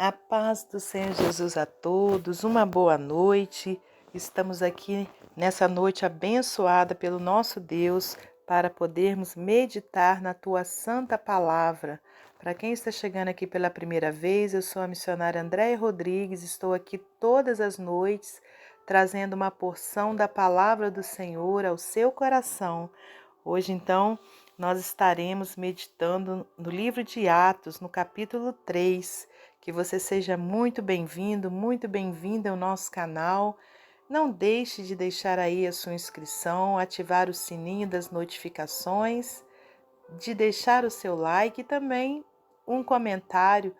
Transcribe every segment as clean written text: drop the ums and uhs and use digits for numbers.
A paz do Senhor Jesus a todos, uma boa noite. Estamos aqui nessa noite abençoada pelo nosso Deus para podermos meditar na tua santa palavra. Para quem está chegando aqui pela primeira vez, eu sou a missionária Andréia Rodrigues, estou aqui todas as noites trazendo uma porção da palavra do Senhor ao seu coração. Hoje, então, nós estaremos meditando no livro de Atos, no capítulo 3. Que você seja muito bem-vindo, muito bem-vinda ao nosso canal. Não deixe de deixar aí a sua inscrição, ativar o sininho das notificações, de deixar o seu like e também um comentário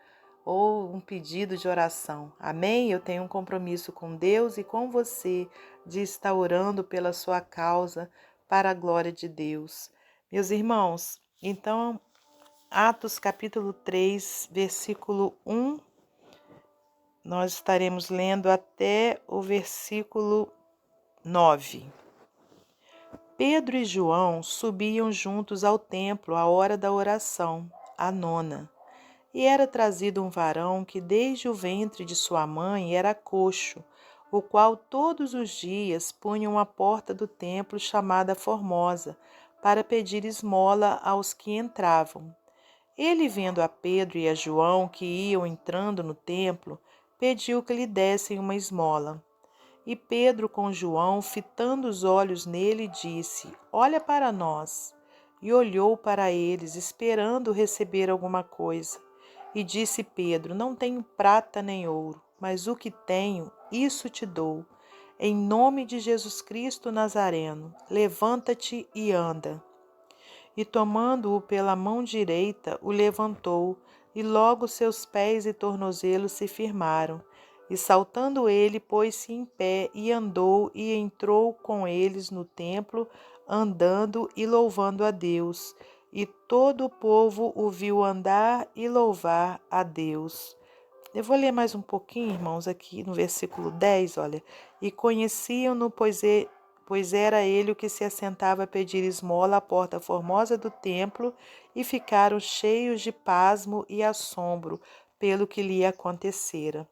ou um pedido de oração. Amém? Eu tenho um compromisso com Deus e com você de estar orando pela sua causa para a glória de Deus. Meus irmãos, então, Atos capítulo 3, versículo 1, nós estaremos lendo até o versículo 9. Pedro e João subiam juntos ao templo à hora da oração, a nona. E era trazido um varão que desde o ventre de sua mãe era coxo, o qual todos os dias punham à porta do templo chamada Formosa, para pedir esmola aos que entravam. Ele, vendo a Pedro e a João que iam entrando no templo, pediu que lhe dessem uma esmola. E Pedro, com João, fitando os olhos nele, disse: Olha para nós. E olhou para eles, esperando receber alguma coisa. E disse Pedro: Não tenho prata nem ouro, mas o que tenho, isso te dou. Em nome de Jesus Cristo Nazareno, levanta-te e anda. E tomando-o pela mão direita, o levantou, e logo seus pés e tornozelos se firmaram. E saltando ele, pôs-se em pé, e andou, e entrou com eles no templo, andando e louvando a Deus. E todo o povo o viu andar e louvar a Deus. Eu vou ler mais um pouquinho, irmãos, aqui no versículo 10, olha. E conheciam-no, pois era ele o que se assentava a pedir esmola à porta formosa do templo, e ficaram cheios de pasmo e assombro pelo que lhe acontecera.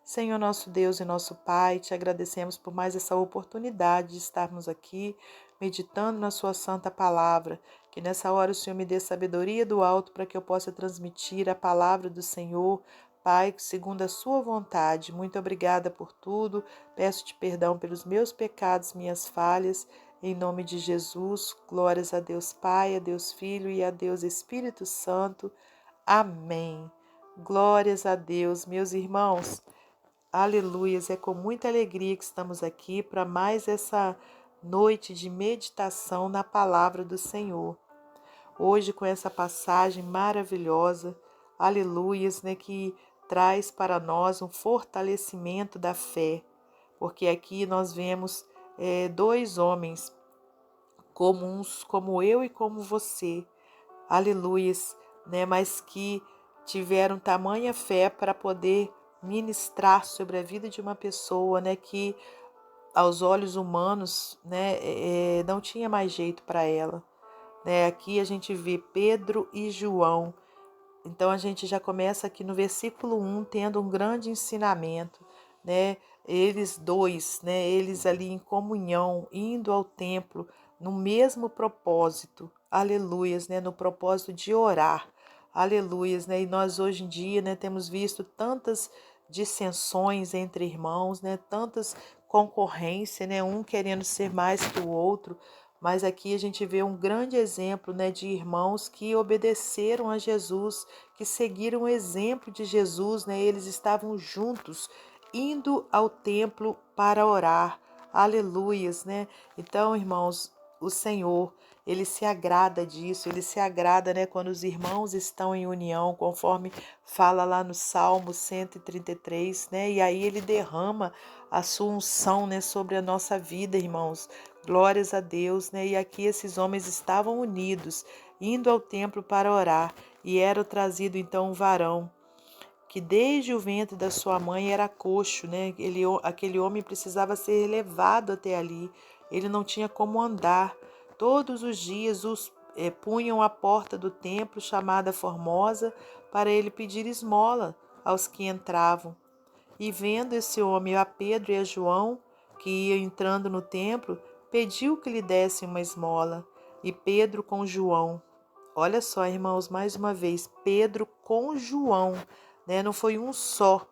Senhor nosso Deus e nosso Pai, te agradecemos por mais essa oportunidade de estarmos aqui meditando na sua santa palavra. Que nessa hora o Senhor me dê sabedoria do alto para que eu possa transmitir a palavra do Senhor, Pai, segundo a sua vontade. Muito obrigada por tudo. Peço-te perdão pelos meus pecados, minhas falhas. Em nome de Jesus, glórias a Deus Pai, a Deus Filho e a Deus Espírito Santo. Amém. Glórias a Deus, meus irmãos. Aleluias, é com muita alegria que estamos aqui para mais essa noite de meditação na palavra do Senhor. Hoje com essa passagem maravilhosa, aleluias, né, que traz para nós um fortalecimento da fé, porque aqui nós vemos dois homens comuns, como eu e como você, aleluias, né, mas que tiveram tamanha fé para poder ministrar sobre a vida de uma pessoa, né, que aos olhos humanos, né, não tinha mais jeito para ela, né? Aqui a gente vê Pedro e João. Então a gente já começa aqui no versículo 1 tendo um grande ensinamento, né? Eles dois, né, eles ali em comunhão, indo ao templo no mesmo propósito. Aleluias, né, no propósito de orar. Aleluias, né? E nós hoje em dia, né, temos visto tantas dissensões entre irmãos, né, tantas concorrência, né, um querendo ser mais que o outro. Mas aqui a gente vê um grande exemplo, né, de irmãos que obedeceram a Jesus, que seguiram o exemplo de Jesus, né? Eles estavam juntos, indo ao templo para orar. Aleluias, né? Então, irmãos, o Senhor, ele se agrada disso, ele se agrada, né, quando os irmãos estão em união, conforme fala lá no Salmo 133, né? E aí ele derrama a sua unção, né, sobre a nossa vida, irmãos. Glórias a Deus, né? E aqui esses homens estavam unidos, indo ao templo para orar, e era trazido então um varão que desde o ventre da sua mãe era coxo, né? Aquele homem precisava ser levado até ali. Ele não tinha como andar. Todos os dias os punham à porta do templo chamada Formosa para ele pedir esmola, aos que entravam. E vendo esse homem a Pedro e a João, que iam entrando no templo, pediu que lhe dessem uma esmola. E Pedro com João. Olha só, irmãos, mais uma vez, Pedro com João, né? Não foi um só,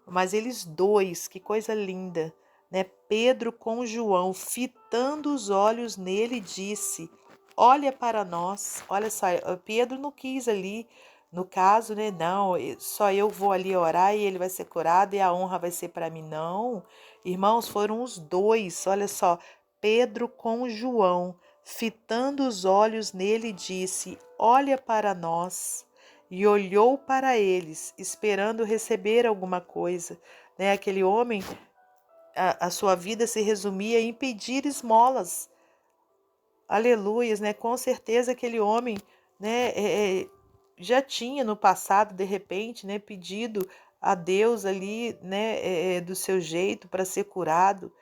mas eles dois, que coisa linda, né? Pedro com João, fitando os olhos nele, disse: Olha para nós. Olha só, Pedro não quis ali, no caso, né? Não, só eu vou ali orar e ele vai ser curado e a honra vai ser para mim. Não, irmãos, foram os dois. Olha só, Pedro com João, fitando os olhos nele, disse: Olha para nós. E olhou para eles, esperando receber alguma coisa. Né? Aquele homem, a sua vida se resumia em pedir esmolas. Aleluias, né? Com certeza aquele homem, né, já tinha no passado, de repente, né, pedido a Deus ali, né, do seu jeito para ser curado,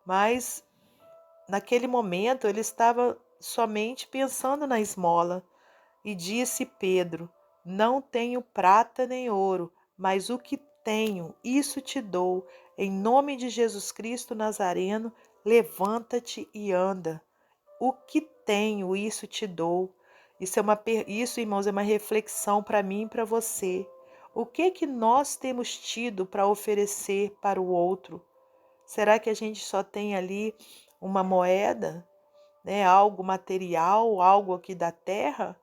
mas naquele momento ele estava somente pensando na esmola. E disse Pedro: Não tenho prata nem ouro, mas o que tenho, isso te dou. Em nome de Jesus Cristo Nazareno, levanta-te e anda. O que tenho, isso te dou. Isso, irmãos, é uma reflexão para mim e para você. O que nós temos tido para oferecer para o outro? Será que a gente só tem ali uma moeda, né? Algo material, algo aqui da terra?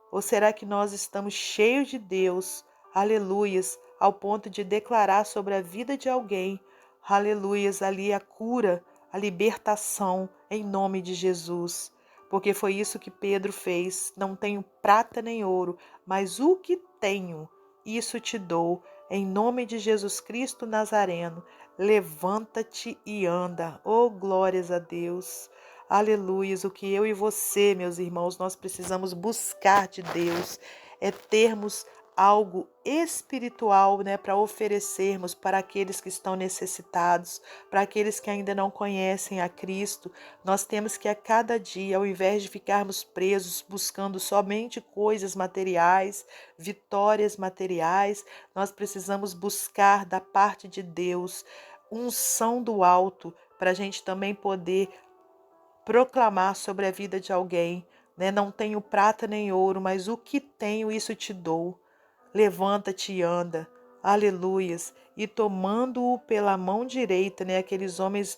Ou será que nós estamos cheios de Deus, aleluias, ao ponto de declarar sobre a vida de alguém, aleluias, ali a cura, a libertação, em nome de Jesus? Porque foi isso que Pedro fez. Não tenho prata nem ouro, mas o que tenho, isso te dou. Em nome de Jesus Cristo Nazareno, levanta-te e anda. Oh, glórias a Deus. Aleluias, o que eu e você, meus irmãos, nós precisamos buscar de Deus é termos algo espiritual, né, para oferecermos para aqueles que estão necessitados, para aqueles que ainda não conhecem a Cristo. Nós temos que a cada dia, ao invés de ficarmos presos buscando somente coisas materiais, vitórias materiais, nós precisamos buscar da parte de Deus unção do alto para a gente também poder proclamar sobre a vida de alguém, né? Não tenho prata nem ouro, mas o que tenho, isso te dou. Levanta-te e anda. Aleluias. E tomando-o pela mão direita, né? Aqueles homens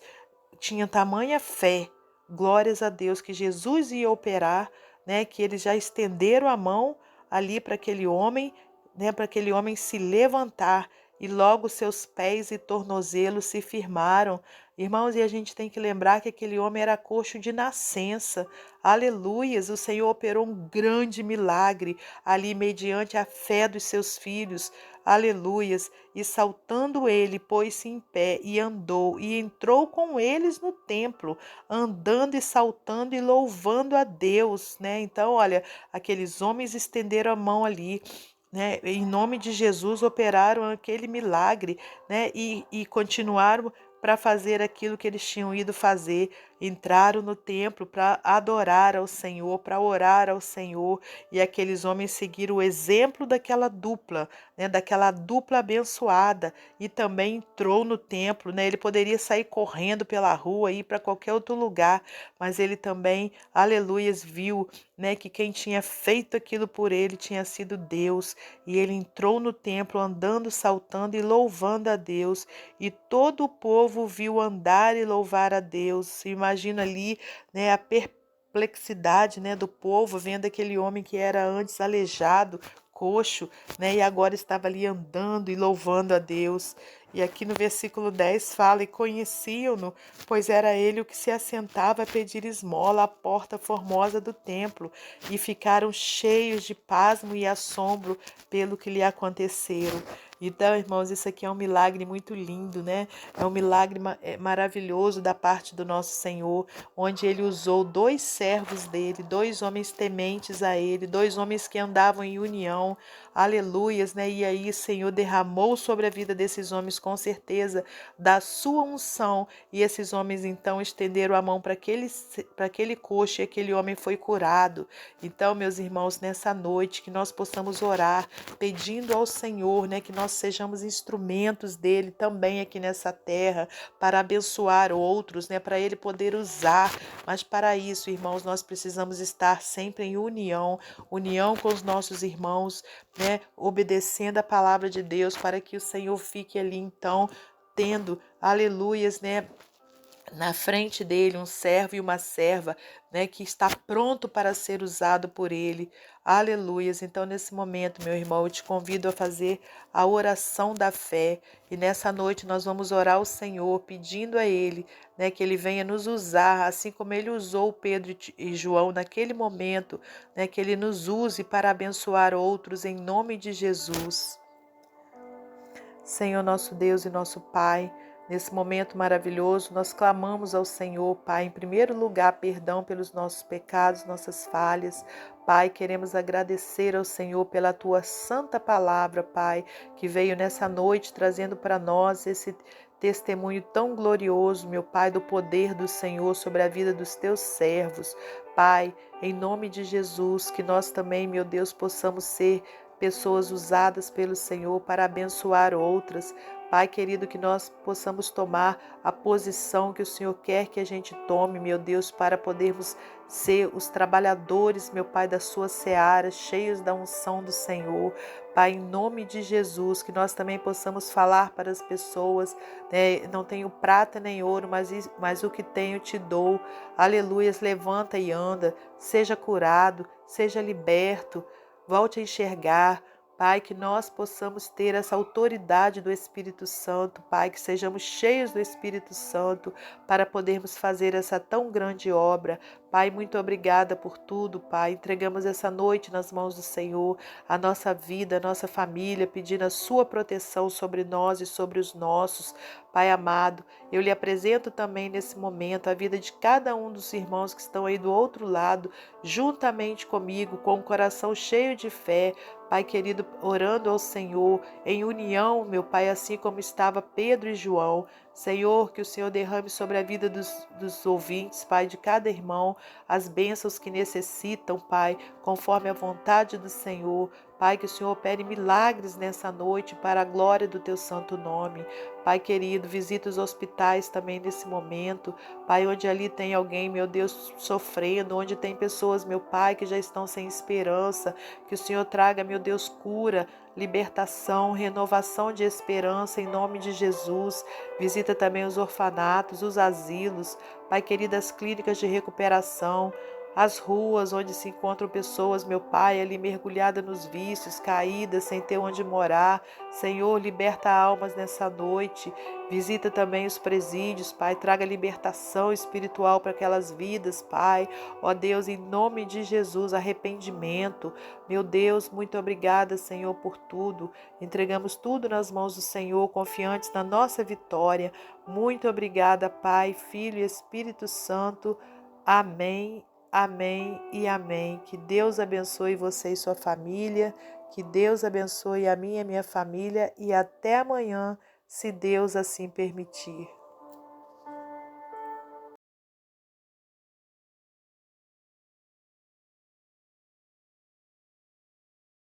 tinham tamanha fé. Glórias a Deus que Jesus ia operar, né? Que eles já estenderam a mão ali para aquele homem, né? Para aquele homem se levantar e logo seus pés e tornozelos se firmaram. Irmãos, e a gente tem que lembrar que aquele homem era coxo de nascença. Aleluias! O Senhor operou um grande milagre ali mediante a fé dos seus filhos. Aleluias! E saltando ele, pôs-se em pé e andou e entrou com eles no templo, andando e saltando e louvando a Deus, né? Então, olha, aqueles homens estenderam a mão ali, né? Em nome de Jesus operaram aquele milagre, né? E continuaram para fazer aquilo que eles tinham ido fazer. Entraram no templo para adorar ao Senhor, para orar ao Senhor, e aqueles homens seguiram o exemplo daquela dupla, né? Daquela dupla abençoada, e também entrou no templo, né? Ele poderia sair correndo pela rua, ir para qualquer outro lugar, mas ele também, aleluias, viu, né, que quem tinha feito aquilo por ele tinha sido Deus, e ele entrou no templo andando, saltando e louvando a Deus, e todo o povo viu andar e louvar a Deus. Imagina ali, né, a perplexidade, né, do povo vendo aquele homem que era antes aleijado, coxo, né, e agora estava ali andando e louvando a Deus. E aqui no versículo 10 fala: E conheciam-no, pois era ele o que se assentava a pedir esmola à porta formosa do templo, e ficaram cheios de pasmo e assombro pelo que lhe aconteceram. Então, irmãos, isso aqui é um milagre muito lindo, né? É um milagre maravilhoso da parte do nosso Senhor, onde ele usou dois servos dele, dois homens tementes a ele, dois homens que andavam em união, aleluias, né? E aí o Senhor derramou sobre a vida desses homens com certeza da sua unção. E esses homens então estenderam a mão para aquele coxo e aquele homem foi curado. Então, meus irmãos, nessa noite que nós possamos orar, pedindo ao Senhor, né, que nós sejamos instrumentos dele também aqui nessa terra para abençoar outros, né, para ele poder usar. Mas para isso, irmãos, nós precisamos estar sempre em união com os nossos irmãos, né, obedecendo a palavra de Deus para que o Senhor fique ali então tendo, aleluias, né, na frente dele um servo e uma serva, né, que está pronto para ser usado por ele. Aleluias. Então, nesse momento, meu irmão, eu te convido a fazer a oração da fé. E nessa noite nós vamos orar ao Senhor, pedindo a ele, né, que ele venha nos usar, assim como ele usou Pedro e João naquele momento, né, que ele nos use para abençoar outros em nome de Jesus. Senhor, nosso Deus e nosso Pai, nesse momento maravilhoso, nós clamamos ao Senhor, Pai, em primeiro lugar, perdão pelos nossos pecados, nossas falhas. Pai, queremos agradecer ao Senhor pela Tua santa palavra, Pai, que veio nessa noite trazendo para nós esse testemunho tão glorioso, meu Pai, do poder do Senhor sobre a vida dos Teus servos. Pai, em nome de Jesus, que nós também, meu Deus, possamos ser pessoas usadas pelo Senhor para abençoar outras. Pai querido, que nós possamos tomar a posição que o Senhor quer que a gente tome, meu Deus, para podermos ser os trabalhadores, meu Pai, da sua seara, cheios da unção do Senhor. Pai, em nome de Jesus, que nós também possamos falar para as pessoas, né? Não tenho prata nem ouro, mas o que tenho te dou. Aleluias, levanta e anda, seja curado, seja liberto. Volte a enxergar, Pai, que nós possamos ter essa autoridade do Espírito Santo, Pai, que sejamos cheios do Espírito Santo para podermos fazer essa tão grande obra. Pai, muito obrigada por tudo, Pai. Entregamos essa noite nas mãos do Senhor, a nossa vida, a nossa família, pedindo a sua proteção sobre nós e sobre os nossos. Pai amado, eu lhe apresento também nesse momento a vida de cada um dos irmãos que estão aí do outro lado, juntamente comigo, com o coração cheio de fé, Pai querido, orando ao Senhor, em união, meu Pai, assim como estava Pedro e João. Senhor, que o Senhor derrame sobre a vida dos ouvintes, Pai, de cada irmão, as bênçãos que necessitam, Pai, conforme a vontade do Senhor. Pai, que o Senhor opere milagres nessa noite para a glória do Teu santo nome. Pai querido, visita os hospitais também nesse momento. Pai, onde ali tem alguém, meu Deus, sofrendo, onde tem pessoas, meu Pai, que já estão sem esperança. Que o Senhor traga, meu Deus, cura, libertação, renovação de esperança em nome de Jesus. Visita também os orfanatos, os asilos, Pai querido, as clínicas de recuperação, as ruas onde se encontram pessoas, meu Pai, ali mergulhadas nos vícios, caídas, sem ter onde morar. Senhor, liberta almas nessa noite. Visita também os presídios, Pai. Traga libertação espiritual para aquelas vidas, Pai. Ó Deus, em nome de Jesus, arrependimento. Meu Deus, muito obrigada, Senhor, por tudo. Entregamos tudo nas mãos do Senhor, confiantes na nossa vitória. Muito obrigada, Pai, Filho e Espírito Santo. Amém. Amém e amém. Que Deus abençoe você e sua família. Que Deus abençoe a mim e a minha família. E até amanhã, se Deus assim permitir.